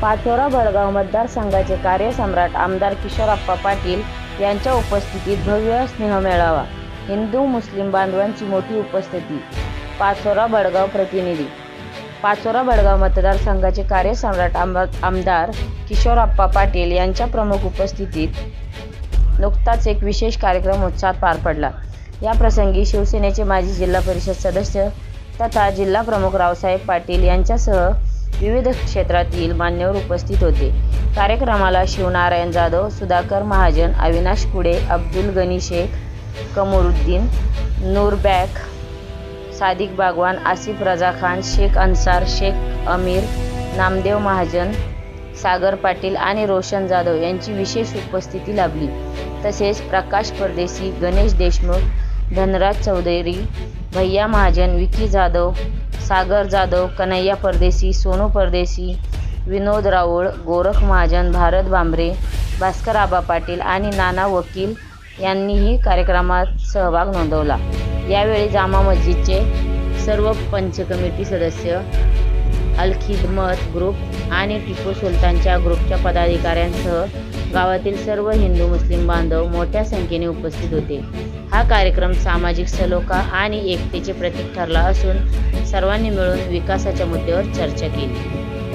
पाचोरा बडगाव मतदारसंघाचे कार्यसम्राट आमदार किशोरप्पा पाटील यांच्या उपस्थितीत भव्य स्नेहमेळावा. हिंदू मुस्लिम बांधवांची मोठी उपस्थिती. पाचोरा बडगाव प्रतिनिधी. पाचोरा बडगाव मतदारसंघाचे कार्यसम्राट आमदार किशोरप्पा पाटील यांच्या प्रमुख उपस्थितीत नुकताच एक विशेष कार्यक्रम उत्साहात पार पडला. या प्रसंगी शिवसेनेचे माजी जिल्हा परिषद सदस्य तथा जिल्हा प्रमुख रावसाहेब पाटील यांच्यासह विविध क्षेत्रातील मान्यवर उपस्थित होते. कार्यक्रमाला शिवनारायण जाधव, सुधाकर महाजन, अविनाश कुडे, अब्दुल गनी शेख, कमरुद्दीन, नूरबॅग, सादिक बागवान, आसिफ रजा खान, शेख अन्सार, शेख अमीर, नामदेव महाजन, सागर पाटील आणि रोशन जाधव यांची विशेष उपस्थिती लाभली. तसेच प्रकाश परदेशी, गणेश देशमुख, धनराज चौधरी, भैया महाजन, विकी जाधव, सागर जाधव, कन्हैया परदेशी, सोनू परदेशी, विनोद राऊळ, गोरख महाजन, भारत भांबरे, भास्कर आबा पाटील आणि नाना वकील यांनीही कार्यक्रमात सहभाग नोंदवला. यावेळी जामा मस्जिदचे सर्व पंच कमिटी सदस्य, अल-खिदमत ग्रुप आणि टिपू सुलतानच्या ग्रुपच्या पदाधिकाऱ्यांसह गावातील सर्व हिंदू मुस्लिम बांधव मोठ्या संख्येने उपस्थित होते. हा कार्यक्रम सामाजिक सलोखा आणि एकतेचे प्रतीक ठरला असून सर्वांनी मिळून विकासाच्या मुद्द्यावर चर्चा केली.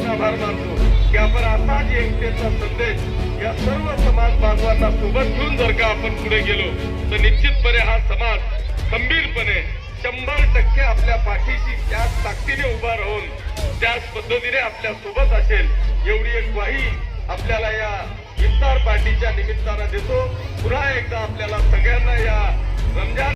आभार मानतो की आपण असाच एकतेचा संदेश या सर्व समाज बांधवांना सोबत घेऊन जर का आपण पुढे गेलो तर निश्चितपणे हा समाज खंबीरपणे 100% आपल्या पाठीशी त्याच ताकदीने उभा राहून त्याच पद्धतीने आपल्या सोबत असेल एवढी एक ग्वाही आपल्याला या इफ्तार पार्टीच्या निमित्तानं देतो. पुन्हा एकदा आपल्याला सगळ्यांना या रमजान